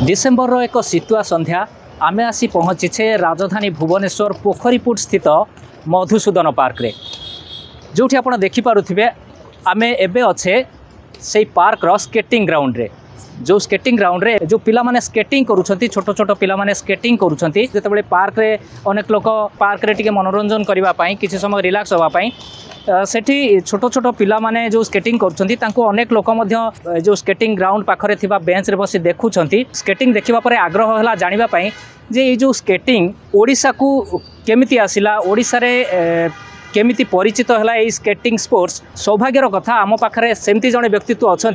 December एक शीतुआ संध्या आमे आसी पहुँचीचे राजधानी भुवनेश्वर पोखरीपुट स्थित मधुसूदन पार्क रे जो आप देखिपे आमे एबे अच्छे से पार्क रो स्केटिंग ग्राउंड रे जो स्केटिंग ग्राउंड रे जो पिला माने स्केटिंग करूछंती छोट छोट पिला माने स्केटिंग करूछंती जेतेबेले पार्क रे अनेक लोक पार्क रे टिके मनोरंजन करबा पई किछि समय रिलैक्स होबा पई सेठी छोट छोट पिला माने जो स्केटिंग करूछंती तांको अनेक लोक मध्य जो स्केटिंग ग्राउंड पाखरे थिबा बेंच रे बसी देखुछंती स्केटिंग देखिबा परे आग्रह होला जानिबा पई जे ये जो स्केटिंग ओडिसा को केमिति आसिला ओडिसा रे केमिति परिचित है ये स्केटिंग स्पोर्ट्स सौभाग्यर कथा आम पाखे सेमती जड़े व्यक्तित्व अच्छा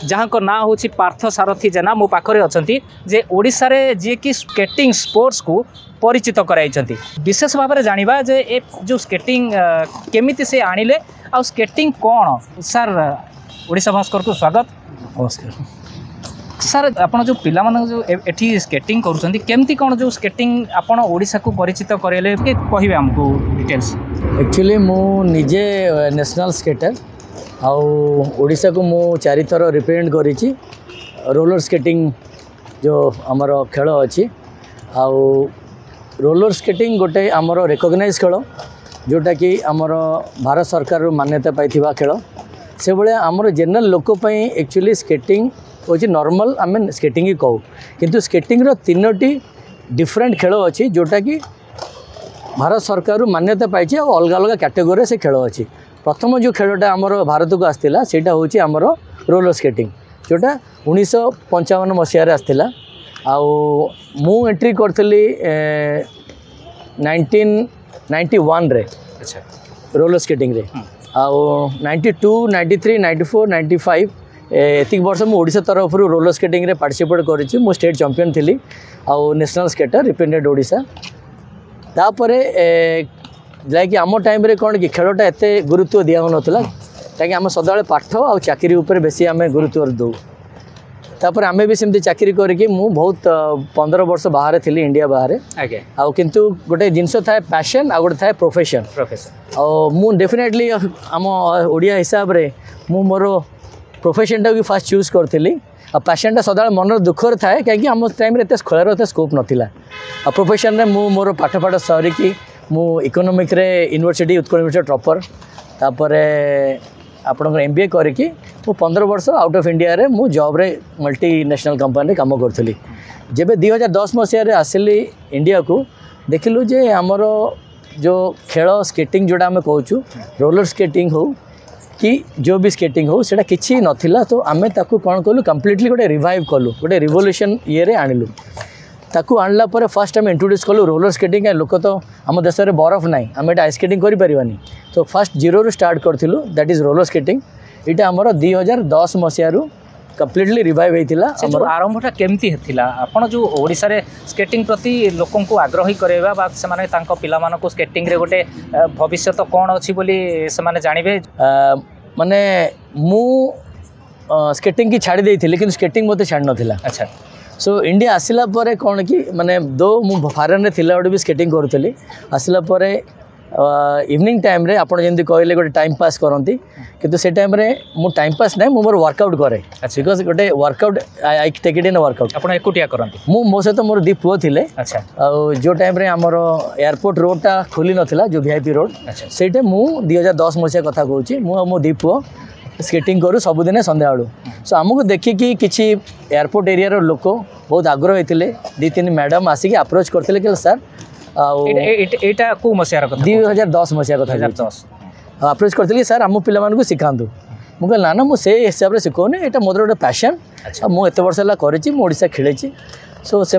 जहाँ को ना हूँ पार्थ सारथी जेना मो पाखे अच्छा जे ओडिशा रे जी कि स्केटिंग स्पोर्ट्स को परिचित कराई विशेष भाव में जाना जे ए जो स्केटिंग केमिति से आनिले आ स्केटिंग कौन सर ओडिशा भास्कर को स्वागत। नमस्कार सर आपन जो पिला मन जो एठी स्केटिंग करूछंती केमती कोन जो स्केटिंग आपन ओडिसा को परिचित करेले के कहिबे हमको डिटेल्स। एक्चुअली मु निजे नेशनल स्केटर आउ ओडिसा को मु 4 थर रिप्रेजेंट करिछि रोलर स्केटिंग जो हमर खेल अछि आउ रोलर स्केटिंग गोटे हमर रिकॉग्नाइज खेल जोटा कि हमर भारत सरकार मान्यता पाइथिबा खेल से बळे हमर जनरल लोक पई एक्चुअली स्केटिंग होची नॉर्मल आम स्केटिंग ही कहू किंतु स्केटिंग रो 3टी डिफरेंट खेल अच्छी जोटा कि भारत सरकार मान्यता पाई और अलग अलग कैटेगोरी से खेल अच्छी। प्रथम जो खेलटा आमर भारत को आसला सेटा होची आमर रोलर स्केटिंग जोटा 1955 मसीह आसला आउ मु एंट्री करथली 1991 रे अच्छा रोलर स्केटिंग रे आउ 92 93 94 95 एतिक वर्ष मुझे ओडिशा तरफ रोलर स्केटिंग रे पार्टिसिपेट करी मु स्टेट चैंपियन थी आउ नेशनल स्केटर रिप्रेजेंटेड ओडिशा तापरे जाकि आम टाइम रे कौन कि खेलटा एत गुरुत्व दिया होनथला ताकि आम सदा पाठ आ चाकरी उपर बेसी आम गुरुत्व दौ तापर आमे भी सेमती चाकरी करके मु बहुत 15 वर्ष बाहर थी इंडिया बाहर आउ किंतु गोटे जिनस थाए पैशन आ गोटे थाए प्रोफेशन आ मु डेफिनेटली आम ओडिया हिसाब रे मु मोर प्रोफेशन टाक फास्ट चूज करी आ पैशनटा सदा मन दुखर थाए कहीं आम टाइम एत खेलार एत स्कोप नाला आ प्रोफेशन रे मु मोर पाठ पाठ सरिकी मु इकोनॉमिक रे यूनिवर्सिटी उत्कल यूनिवर्सिटी टॉपर तापर आपन MBA करके मु 15 वर्ष आउट ऑफ इंडिया रे मु जॉब रे मल्टीनेशनल कंपनी काम करी जेबे 2010 मसीह आसिली इंडिया को देखिलु जे आमर जो खेल स्केटिंग जोड़ा आम कहूँ रोलर स्केटिंग हो कि जो भी स्केटिंग हो सेटा किछि नथिला तो आमे ताकू कौन कलु कम्प्लीटली गोटे रिवाइव कलु गोटे रिवोल्यूशन ये रे आनिलु ताकू आणला पर फर्स्ट आम इंट्रोड्यूस कलु रोलर स्केटिंग लोक तो आम देश में बरफ ना आम एटा आइस स्केटिंग करि परिबानी तो फर्स्ट 0 रु स्टार्ट करथिलु दैट इज रोलर स्केटिंग इटा हमर 2010 मसीह रु कम्प्लीटली रिवाइव होइतिला हमर आरंभटा केमती हेतिला आपण जो ओडिसा रे स्केटिंग प्रति लोकन को आग्रही करेबा बा से माने तांको पिला माने को स्केटिंग रे गोटे भविष्य तो कोन अछि बोली से माने जानिबे माने मु स्केटिंग की छाड़ी देइथिले किंतु स्केटिंग मते छाड़ नथिला। अच्छा सो इंडिया आसिला परे कौन कि माने दो मु फॉरेन रे थिला भी स्केटिंग करूली आसिला परे इवनिंग टाइम रे आपण जेंति कहले गोटे टाइम पास करती किंतु से टाइम रे मु टाइम पास ना मु मोर वर्कआउट करे बिकॉज गोटे workout I take it in workout आपण एकुटिया करंती मु मो सहित मोर दी पुओ थिले। अच्छा आ जो टाइम रे हमर एयरपोर्ट रोडटा खोली नथिला जो VIP रोड सेटे मु 2010 मसिया कथा कहूची मु मो दी पुओ स्केटिंग करूँ सबुदिन संध्या बेलू सो आमको देखिकी किसी एयरपोर्ट एरिया लोक बहुत आग्रह होते 2-3 मैडम आसिक अप्रोच करते कि सर एटा को मसियार कथा 2010 मसिया कथा 2010 अप्रोच करते सर आम पिला शिखातु मुझे ना ना मुझे हिसाब से शिखौनी यहाँ मोर गोटे पैशन मुझे वर्ष है करशा खेली सो से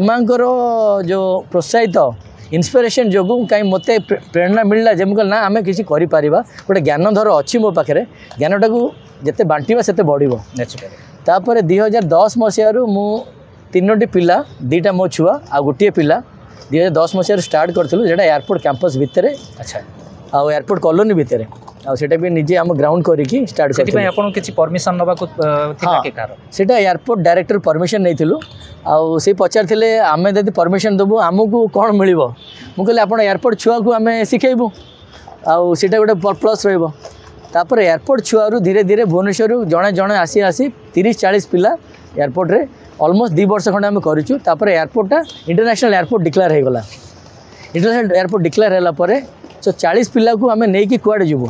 जो प्रोत्साहित इन्स्पिरेशन जो कहीं मत प्रेरणा मिलला जे मुझे ना आम किसी गोटे ज्ञानधर अच्छी मो पाखे ज्ञानटा को जिते बांटा से बढ़ो तापर 2010 मसीह मु 3टी पिला 2टा मो छुआ आ गोटे पिला 2010 मसीह स्टार्ट करूँ जो एयरपोर्ट कैंपस भितर। अच्छा आ एयरपोर्ट कॉलोनी भितर आटा भी निजे आम ग्राउंड करी स्टार्ट कर परमिशन नवा सेटा एयरपोर्ट डायरेक्टर परमिशन नहीं आउ से पचारे आम यदि परमिशन देवु आमको कौन मिल मुझे आप एयरपोर्ट छुआ को आम शिखेबू आउ सीटा गोटे प्लस रपर एयरपोर्ट छुआ धीरे धीरे भुवनेश्वर जड़े जड़े आसी 30-40 पिला एयरपोर्ट रे ऑलमोस्ट 2 वर्ष खंडे आम करूँ तापर एयरपोर्टा इंटरनेशनल एयरपोर्ट डिक्लेयर हो गला इंटरनेशनल एयरपोर्ट डिक्लेयर है सो 40 पिला को आम नहीं कि कुआड़े जीवु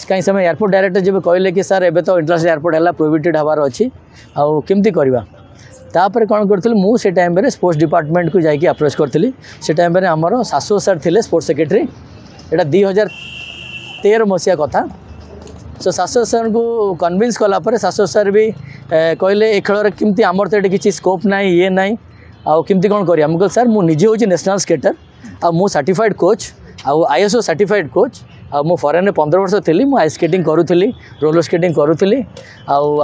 कहीं समय एयरपोर्ट डायरेक्टर जब कहले कि सर एबे तो इंटरनेशनल एयरपोर्ट है प्रोहिबिटेड हबार अच्छी आउ केमती करवा तापर कौन करी मुझे टाइम स्पोर्ट्स डिपार्टमेंट को जाकि अप्रोच करी से टाइम आमर शाश्वत सर थे स्पोर्ट्स सेक्रेटरी यहाँ 2013 मसीहा कथा सो शाश्वत सर को कन्विन्स कलापर शाश्वत सर भी कहले ए खेल केमती आमर तो ये किसी स्कोप ना ये ना आउ केमती कौन करिया मुझे सर मुझे हूँ नेशनल स्केटर आ मु सर्टिफाइड कोच आउ ISO सर्टिफाइड कोच आ मु फॉरेन में 15 वर्ष थी मुझे आइस स्केटिंग करूली रोलर स्केटिंग करूली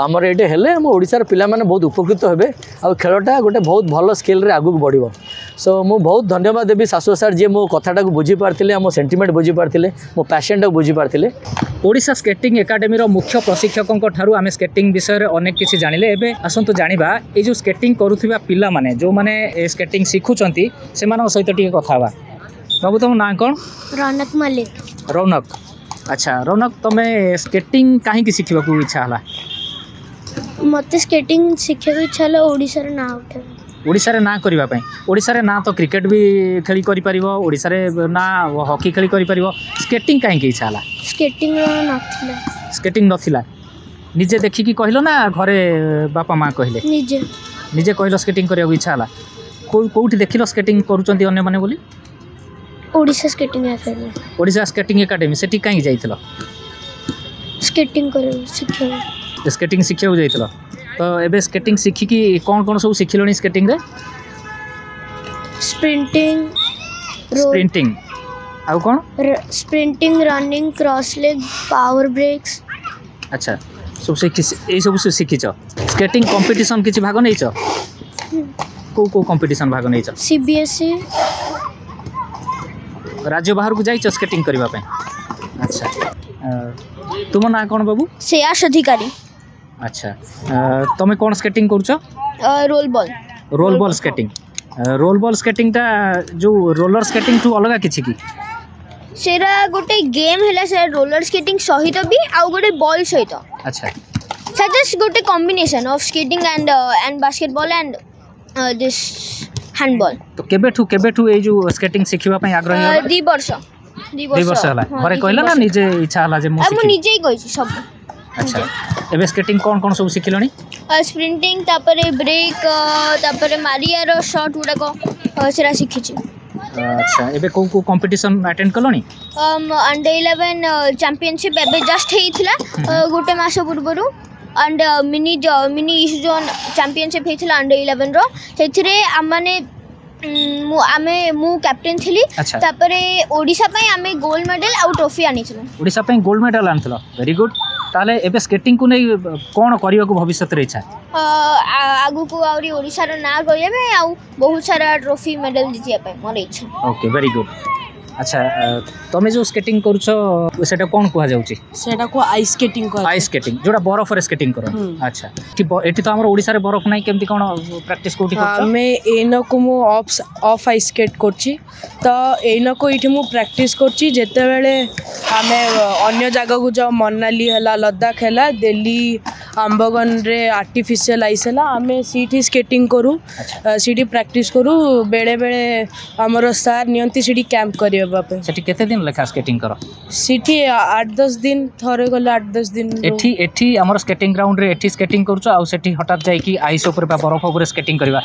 आमर ये हेले आम ओडिशार पिला माने बहुत उपकृत हेबे आ खेलटा गोटे बहुत भल स्केल आगू बढ़ो सो मु बहुत धन्यवाद देवी शाश्वत सर जी मो कथाटा को बुझी पार्थिले मो सेंटिमेंट बुझी पार्थिले मो पैशन टा बुझी पार्थिले ओडिशा स्केटिंग एकाडेमी मुख्य प्रशिक्षकों ठारू आम स्केटिंग विषय में अनेक किसी जानिले एबे आसंतु जानिबा ए जो स्केटिंग करुथिबा पिला माने जो माने स्केटिंग शिखुचंती सेमानक सहित टिके कथा हवा बाबू तुम ना कौन रौनक मलिक रौनक अच्छा रौनक तुम्हें स्केटिंग कहीं शिखा इच्छा है मत स्केटिंग शिखा इच्छा है ओडिशा रे ना उठे ओडिशा रे ना करबा पई ओडिशा रे ना तो क्रिकेट भी खेली करि परिबो ओडिशा रे ना हॉकी खेली करि परिबो स्केटिंग कहीं इच्छा है स्केटिंग नथिला स्केटिंग नथिला निजे देखि कि कहलो ना घरे बापा माँ कहले निजे निजे कहलो स्केटिंग करिया इच्छा है कोउठी देखिलो स्केटिंग करूचंती अन्य माने बोली Odisha skating academy Odisha skating academy सेठी कहीं जाइथिलो स्केटिंग करे शिखा स्केटिंग शिखिया जाइथिलो तो एबे स्केटिंग शिखि कि कौन सब शिखिलोनी स्केटिंग रे स्प्रिंटिंग स्प्रिंटिंग आउ कौन sprinting running cross leg power breaks अच्छा सब सब शिखिच स्केटिंग कंपटीशन किछि भाग नैछ को कंपटीशन भाग नैछ CBSE राज्य बाहर को जाइछ स्केटिंग करबा पे अच्छा तुम ना कौन बाबू श्रेयास अधिकारी अच्छा तुम कौन स्केटिंग करूछ रोल बॉल स्केटिंग टा जो रोलर स्केटिंग टू अलग किछि की सेरा गोटे गेम हैला से रोलर स्केटिंग सहित भी आ गोटे बॉल सहित अच्छा सच गोटे combination of skating and basketball and this handball तो केबेठू ए जो स्केटिंग सिखिबा पई आग्रह है 2 वर्ष होला घरे कहला ना निजे इच्छा होला जे मु निजे ही कहि सब अच्छा एबे स्केटिंग कौन सब सिखिलोनी स्प्रिंटिंग तापरे ब्रेक तापरे मारियार शॉट गुडा को सेरा सिखिछि अच्छा एबे को competition attend colony under 11 championship एबे जस्ट हेइथिला गोटे मास पूर्वरु एंड मिनी इस जोन चैंपियनशिप हेइथिला अंडर 11 रो सेथिरे आमाने मु कैप्टन थी तापरे ओडिशा पई आमे गोल्ड मेडल आउ ट्रॉफी आनिथिलो ओडिशा पई गोल्ड मेडल आनथिलो वेरी गुड ताले एबे स्केटिंग को नहीं कोन करिया को भविष्य रे इच्छा आगु को आउरी ओडिशा रो ना करियाबे आउ बहुत सारा ट्रॉफी मेडल जितिया पई मोर इच्छा ओके वेरी गुड अच्छा तुम जो स्केटिंग करूछ सेटा कोन कुहा जाउची सेटा को आइस स्केटिंग जोड़ा बरफ रे स्केटिंग करो अच्छा एठी तो हमर ओडिसा रे बरफ नै केमती कोन प्रैक्टिस कोठी करछ मैं एनो को मु ऑफ आइस स्केट करछि तो एनो को इठी मु प्रैक्टिस करछि जेते बेले हमें अन्य जगह को जो मनाली हला लद्दाख हला दिल्ली आंबगन रे आर्टिफिशियल आइस हला हमें सीठी स्केटिंग करू सीठी प्रैक्टिस करू बेले बेले हमर सर नियंती सीठी कैंप करियो बापे सेठी केते दिन लेखा स्केटिंग करो सीठी 8-10 दिन थरे गले 8-10 दिन एठी हमर स्केटिंग ग्राउंड रे एठी स्केटिंग करछ आ सेठी हटात जाय कि आइस ऊपर बरफ ऊपर स्केटिंग करबा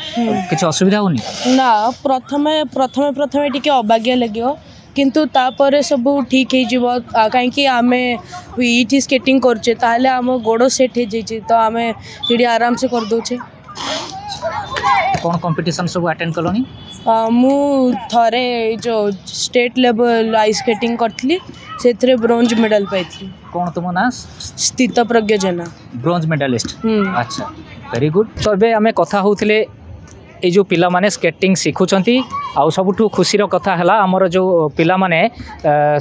किछ असुविधा होनी ना प्रथमे टिके अबाग्या लगियो किंतु तापर सब ठीक हो कहीं आम ये स्केटिंग करचे ताहले आम गोड़ सेट हो जाइए तो आम ये आराम से कर दोचे कौन कंपटीशन सब अटेंड कलोनी मु थरे जो स्टेट लेवल आइस स्केटिंग करथली सेथरे ब्रोंज मेडल पाइथली कौन तुम ना Sthitaprajna Jena bronze medallist अच्छा वेरी गुड तो अबे आमे कथा होउथिले ए जो पिला माने स्केटिंग शिखुचंती आउ सबुठु खुशीर कथा हला हमर जो पिला माने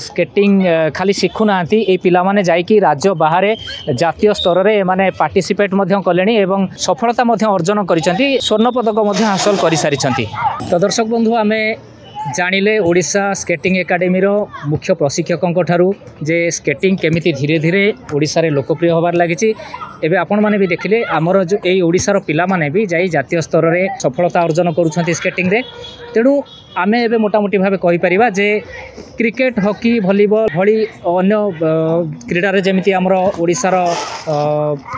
स्केटिंग खाली शिखु नांती ए पिला माने जाई कि राज्य बाहर जातीय स्तर रे माने पार्टिसिपेट मध्य कलेनी एवं सफलता मध्य अर्जन करिसंती स्वर्ण पदक मध्य हासिल करि सारिसंती तो दर्शक बंधु आमे जानिले ओडिशा स्केटिंग एकाडेमी रो मुख्य प्रशिक्षकों ठारू जे स्केटिंग केमिति धीरे धीरे ओडिशा रे लोकप्रिय होबार लागिछि। एबे आपण माने भी देखिले आमर जो एई ओडिशा रो पिला माने भी जाई जातीय स्तर रे सफलता अर्जन करूछंती स्केटिंग रे। तेणु आमे एबे मोटामोटी भावे कहि परिबा जे क्रिकेट हॉकी वॉलीबॉल भली अन्य क्रीडा रे जेमिति आमर ओडिशा रो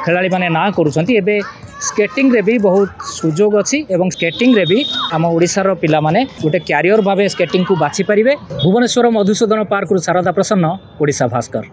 खेलाड़ी माने ना करूछंती एबे स्केटिंग रे भी बहुत सुजोग अछि एवं स्केटिंग रे भी आम ओडिशा रो पिला माने गोटे क्यारियर भावे स्केटिंग को बाछि परिबे। भुवनेश्वर मधुसूदन पार्क रु शारदा प्रसन्न, ओडिशा भास्कर।